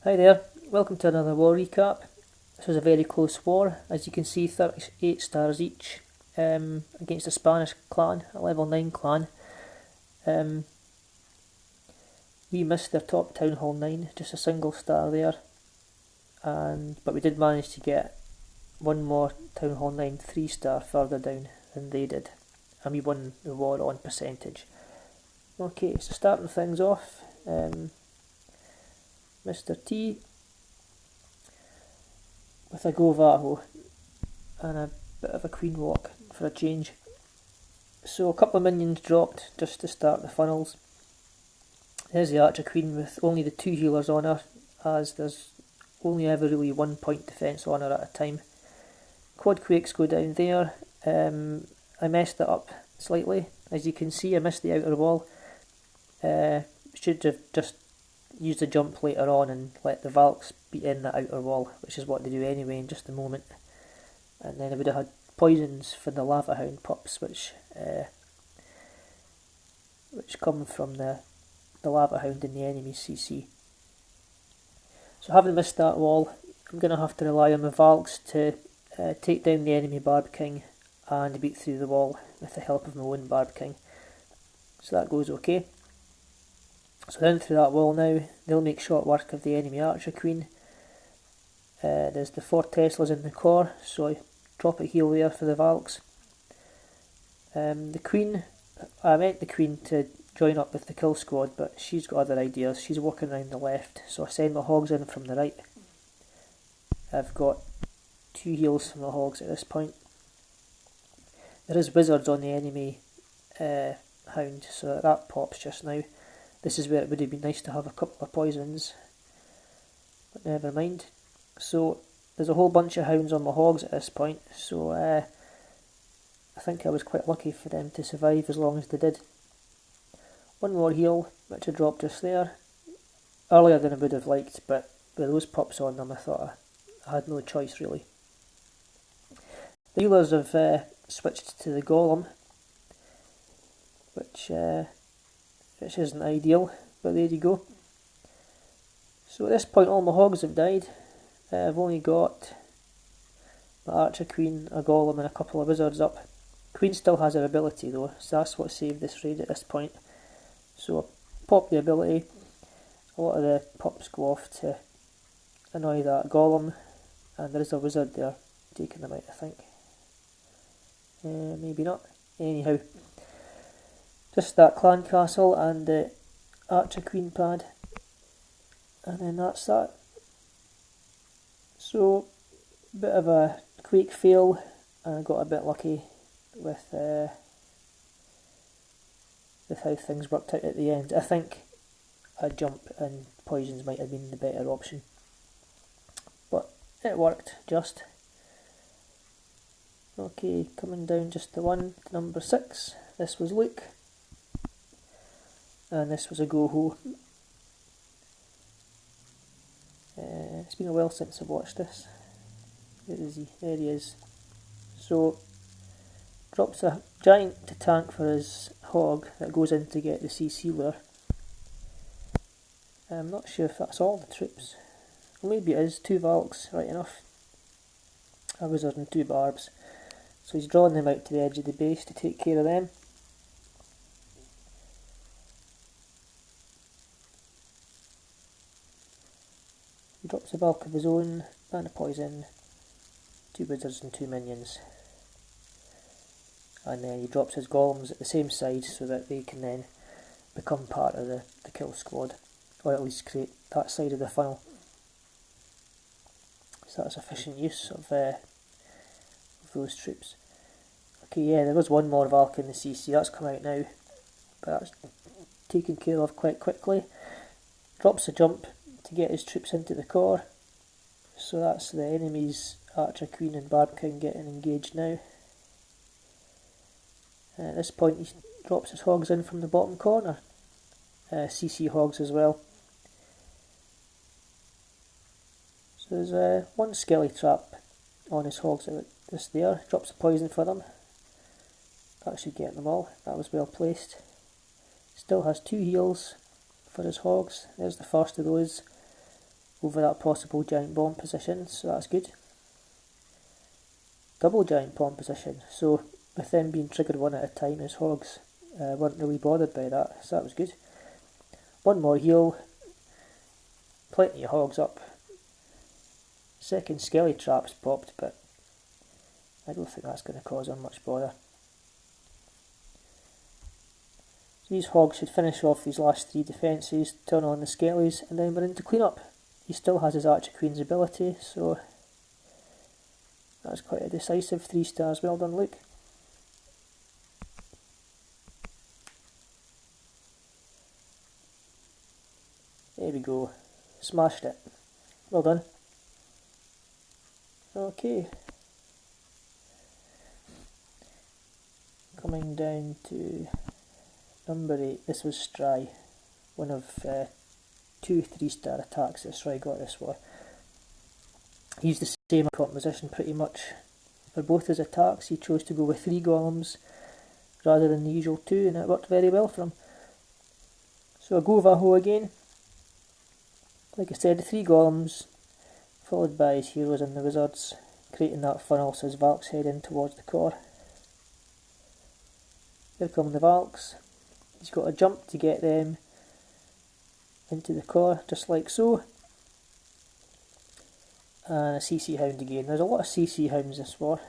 Hi there, welcome to another war recap. This was a very close war, as you can see 38 stars each against a Spanish clan, a level 9 clan. We missed their top Town Hall 9, just a single star there, but we did manage to get one more Town Hall 9 3 star further down than they did, and we won the war on percentage. Okay, so starting things off, Mr. T with a GoVaHo and a bit of a queen walk for a change. So a couple of minions dropped just to start the funnels. There's the Archer Queen with only the 2 healers on her, as there's only ever really 1 point defence on her at a time. Quad Quakes go down there. I messed it up slightly. As you can see, I missed the outer wall. Should have just used the jump later on and let the Valks be in the outer wall, which is what they do anyway in just a moment. And then I would have had poisons for the Lava Hound pups, which come from the Lava Hound in the enemy CC. So having missed that wall, I'm going to have to rely on the Valks to take down the enemy Barb King and beat through the wall with the help of my own Barb King. So that goes okay. So down through that wall now, they'll make short work of the enemy Archer Queen. There's the 4 Teslas in the core, so I drop a heal there for the Valks. The Queen, I meant the Queen to join up with the kill squad, but she's got other ideas. She's walking around the left, so I send the Hogs in from the right. I've got 2 heals from the Hogs at this point. There is wizards on the enemy Hound, so that pops just now. This is where it would have been nice to have a couple of poisons, but never mind. So there's a whole bunch of hounds on my Hogs at this point, so I think I was quite lucky for them to survive as long as they did. One more heal, which I dropped just there, earlier than I would have liked, but with those pups on them I thought I had no choice really. The healers have switched to the Golem, which isn't ideal, but there you go. So at this point all my Hogs have died. I've only got my Archer Queen, a Golem and a couple of Wizards up. Queen still has her ability though, so that's what saved this raid at this point. So I pop the ability, a lot of the pups go off to annoy that Golem, and there is a Wizard there taking them out I think. Maybe not. Anyhow, just that clan castle and the Archer Queen pad, and then that's that. So, bit of a quake fail, and I got a bit lucky with how things worked out at the end. I think a jump and poisons might have been the better option, but it worked just. Okay, coming down just the one to number 6. This was Luke, and this was a GoHo. It's been a while since I've watched this. Where is he? There he is. So, drops a giant to tank for his Hog that goes in to get the CC lure. I'm not sure if that's all the troops. Well, maybe it is. 2 Valks, right enough. A Wizard and 2 Barbs. So he's drawing them out to the edge of the base to take care of them. He drops a bulk of his own and a poison, 2 Wizards and 2 minions. And then he drops his Golems at the same side so that they can then become part of the kill squad, or at least create that side of the funnel. So that's efficient use of those troops. Okay, yeah, there was one more Valk in the CC, that's come out now, but that's taken care of quite quickly. Drops a jump to get his troops into the core, so that's the enemy's Archer Queen and Barb King getting engaged now. At this point he drops his Hogs in from the bottom corner, CC Hogs as well. So there's one Skelly Trap on his Hogs just there, drops a poison for them. That should get them all, that was well placed. Still has 2 heals for his Hogs, there's the first of those. over that possible giant bomb position, so that's good. Double giant bomb position, so with them being triggered one at a time, his hogs weren't really bothered by that, so that was good. One more heal, plenty of hogs up. Second skelly trap's popped, but I don't think that's going to cause him much bother. So these hogs should finish off these last 3 defences, turn on the skellies, and then we're into cleanup. He still has his Archer Queen's ability, so that's quite a decisive 3 stars. Well done, Luke. There we go. Smashed it. Well done. Okay. Coming down to number 8. This was Stry. One of 2 3-star attacks that Stry got this war. He's the same composition pretty much for both his attacks. He chose to go with 3 golems rather than the usual 2, and it worked very well for him. So a GoVaHo again. Like I said, 3 golems followed by his heroes and the wizards, creating that funnel so his Valks head in towards the core. Here come the Valks. He's got a jump to get them into the core, just like so. And a CC Hound again. There's a lot of CC Hounds this war.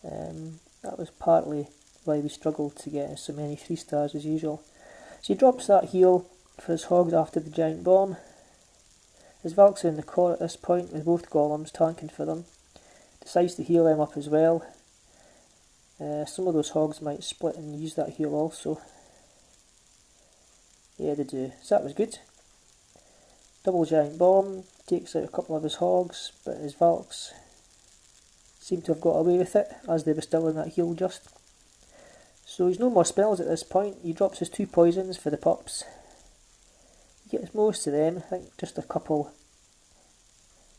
That was partly why we struggled to get so many 3 stars as usual. So he drops that heal for his hogs after the giant bomb. His Valks are in the core at this point with both golems tanking for them. Decides to heal them up as well. Some of those hogs might split and use that heal also. Yeah, they do. So that was good. Double giant bomb, takes out a couple of his hogs, but his Valks seem to have got away with it as they were still in that heal just. So he's no more spells at this point. He drops his 2 poisons for the pups. He gets most of them. I think just a couple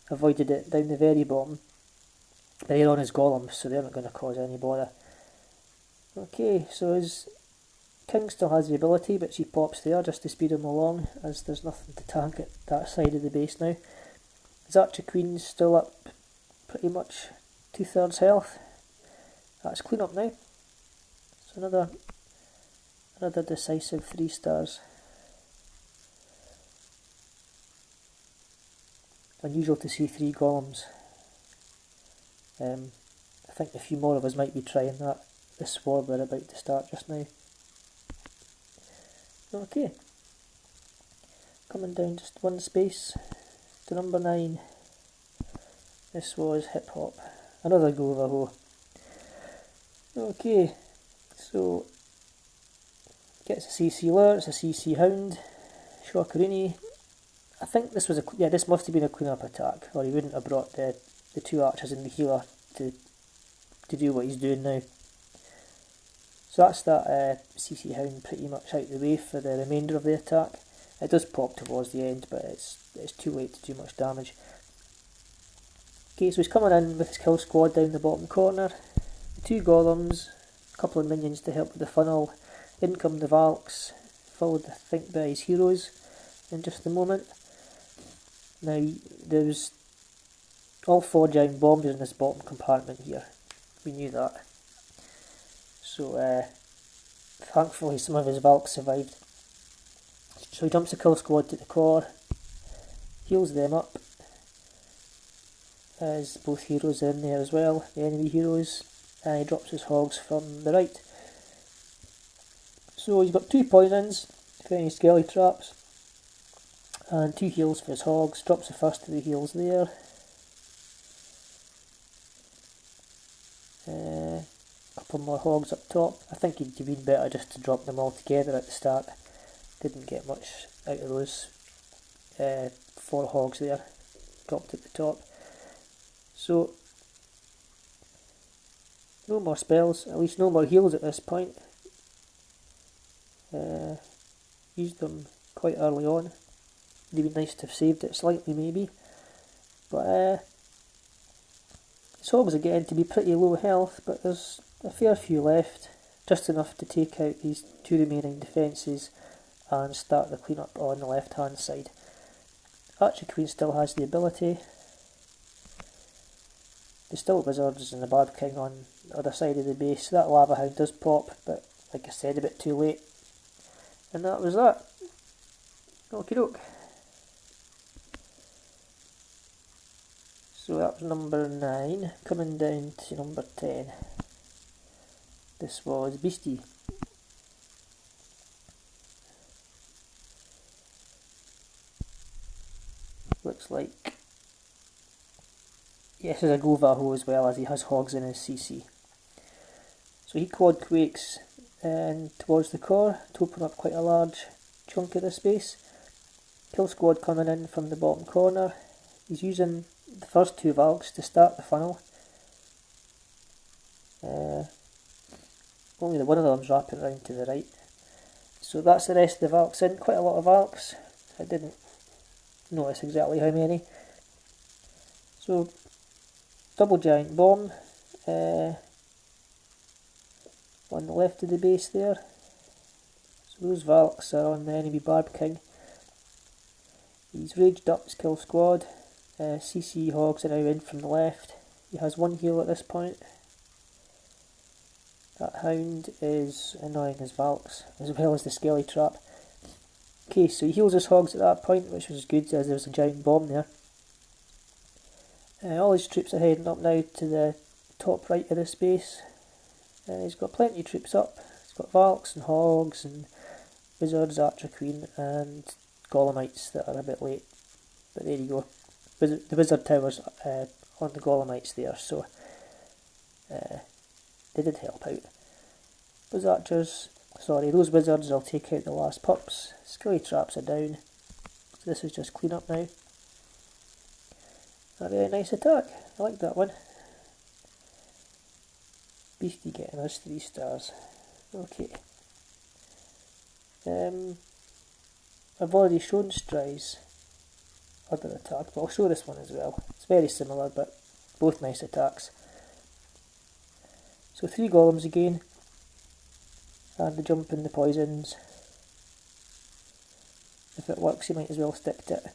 avoided it down the very bottom. But they're on his golems, so they're not going to cause any bother. Okay, so his King still has the ability, but she pops there just to speed him along, as there's nothing to tank at that side of the base now. His Archer Queen's still up pretty much 2/3 health. That's clean up now. So another decisive 3 stars. Unusual to see 3 golems. I think a few more of us might be trying that this war we're about to start just now. Okay, coming down just one space to number 9. This was Hip Hop, another GoVaHo. Okay, so gets a CC Lure, it's a CC Hound, Shockerini. I think this was this must have been a clean-up attack, or he wouldn't have brought the 2 archers and the healer to do what he's doing now. So that's that CC Hound pretty much out the way for the remainder of the attack. It does pop towards the end, but it's too late to do much damage. Okay, so he's coming in with his kill squad down the bottom corner. The 2 golems, a couple of minions to help with the funnel. In come the Valks, followed I think by his heroes in just a moment. Now there's all 4 giant bombs in this bottom compartment here. We knew that. So thankfully some of his Valks survived. So he jumps the kill squad to the core, heals them up, as both heroes are in there as well, the enemy heroes, and he drops his hogs from the right. So he's got 2 poisons for any skelly traps, and 2 heals for his hogs, drops the first of the heals there. Couple more hogs up top. I think it'd been better just to drop them all together at the start. Didn't get much out of those 4 hogs there, dropped at the top. So no more spells, at least no more heals at this point. Used them quite early on. It'd be nice to have saved it slightly maybe, but his hogs are getting to be pretty low health, but there's a fair few left, just enough to take out these 2 remaining defences and start the cleanup on the left hand side. Archer Queen still has the ability. There's still wizards and the Barb King on the other side of the base. That Lava Hound does pop, but like I said, a bit too late. And that was that. Okie doke. So that was number 9, coming down to number 10. This was Beastie. Looks like, yes, there's a GoVaHo as well, as he has hogs in his CC. So he quad quakes towards the core to open up quite a large chunk of the space. Kill squad coming in from the bottom corner. He's using the first 2 Valks to start the funnel. Only one of them's wrapping around to the right. So that's the rest of the Valks in. Quite a lot of Valks. I didn't notice exactly how many. So double giant bomb on the left of the base there. So those Valks are on the enemy Barb King. He's raged up his kill squad. CC hogs are now in from the left. He has 1 heal at this point. That hound is annoying his Valks, as well as the skelly trap. Okay, so he heals his hogs at that point, which was good, as there was a giant bomb there. All his troops are heading up now to the top right of the space. He's got plenty of troops up. He's got Valks and hogs and wizards, Archer Queen, and Golomites that are a bit late. But there you go. The wizard towers on the Golomites there, so they did help out. Those archers, sorry, those wizards will take out the last pups. Skelly traps are down. So this is just clean up now. A very nice attack. I like that one. Beastie getting us 3 stars. Okay. I've already shown Stry's other attack, but I'll show this one as well. It's very similar, but both nice attacks. So 3 golems again, and the jump and the poisons. If it works, you might as well stick to it.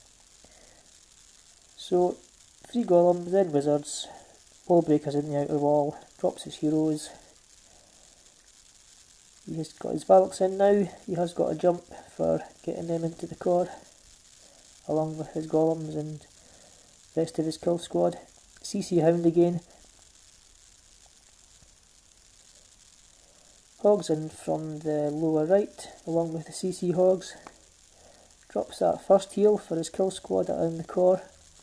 So 3 golems, then wizards, wall breakers in the outer wall, drops his heroes. He has got his Valks in now. He has got a jump for getting them into the core, along with his golems and the rest of his kill squad. CC hound again. Hogs in from the lower right, along with the CC hogs. Drops that first heal for his kill squad that are in the core,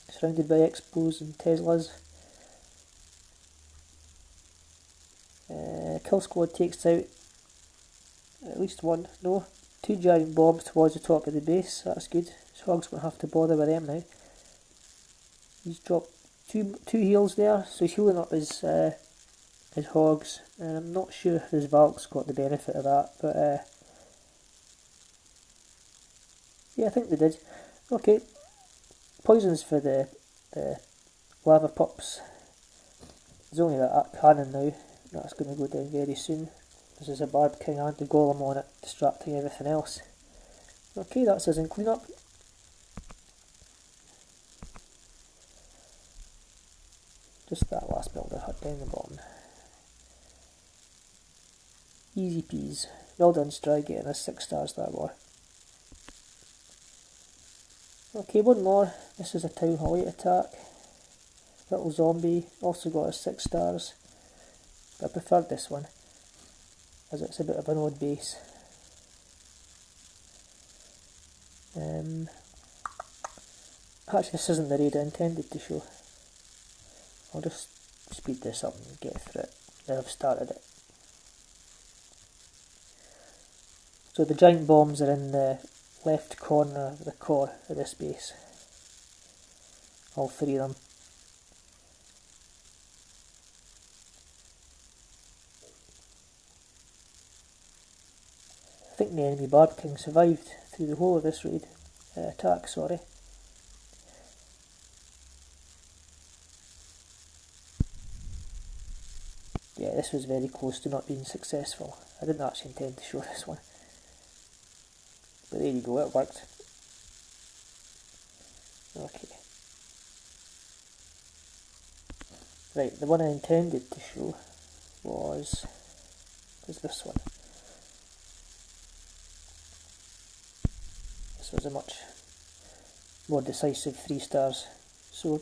surrounded by Expos and Teslas. Kill squad takes out at least 2 giant bombs towards the top of the base. That's good. His hogs won't have to bother with them now. He's dropped two heals there, so he's healing up his hogs. I'm not sure if his Valks got the benefit of that, but yeah, I think they did. Okay, poisons for the lava pups. There's only that cannon now. That's going to go down very soon. There's a Barb King and the Golem on it, distracting everything else. Okay, that's us in cleanup. Just that last builder hut down the bottom. Easy peas. Well done, Stry, getting us 6 stars that war. Okay, one more. This is a Town Hall 8 attack. Little zombie, also got us 6 stars. But I preferred this one, as it's a bit of an odd base. Actually, this isn't the raid I intended to show. I'll just speed this up and get through it. Now I've started it. So the giant bombs are in the left corner of the core of this base. All 3 of them. I think the enemy Barb King survived through the whole of this raid attack, sorry. Yeah, this was very close to not being successful. I didn't actually intend to show this one. But there you go, it worked. Okay. Right, the one I intended to show was this one. This was a much more decisive 3 stars. So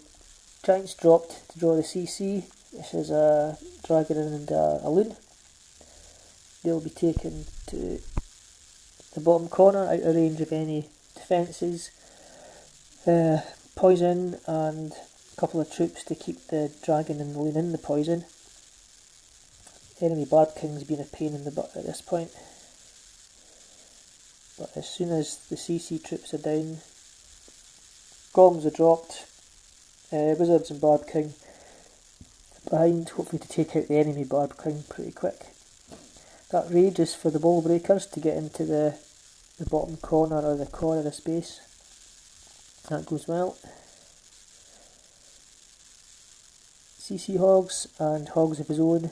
Giants dropped to draw the CC. This is a dragon and a loon. They'll be taken to the bottom corner, out of range of any defences. Poison and a couple of troops to keep the dragon and the loon in the poison. Enemy Barb King's been a pain in the butt at this point. But as soon as the CC troops are down, gongs are dropped, Wizards and Barb King behind, hopefully to take out the enemy Barb King pretty quick. That rage is for the ball breakers to get into the bottom corner or the core of the space. That goes well. CC Hogs and Hogs of his own.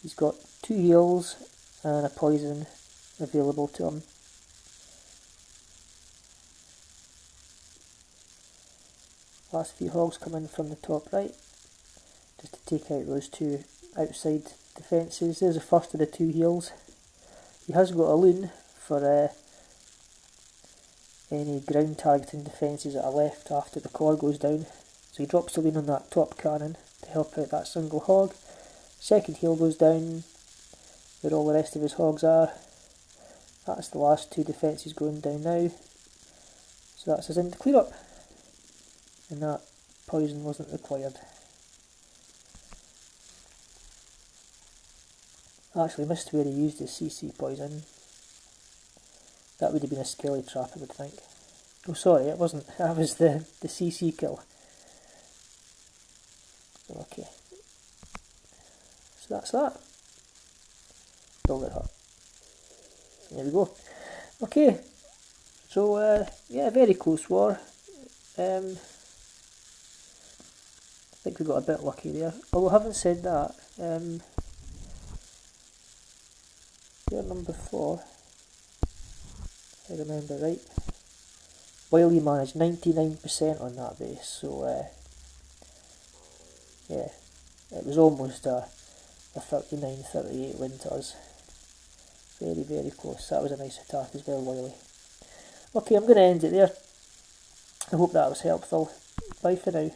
He's got 2 heals and a poison available to him. Last few Hogs come in from the top right, just to take out those 2 outside defences. There's the first of the 2 heals. He has got a loon for any ground targeting defences that are left after the core goes down. So he drops the loon on that top cannon to help out that single hog. Second heal goes down where all the rest of his hogs are. That's the last 2 defences going down now. So that's us into clear up. And that poison wasn't required. I actually missed where he used his CC poison. That would have been a skelly trap, I would think. Oh sorry, it wasn't. That was the CC kill. Okay. So that's that. Build it up. There we go. Okay. So yeah, very close war. I think we got a bit lucky there. Although having said that, they're number 4. If I remember right. Wiley managed 99% on that base, so yeah, it was almost a 39-38 win to us. Very, very close. That was a nice attack as well, Wiley. Okay, I'm going to end it there. I hope that was helpful. Bye for now.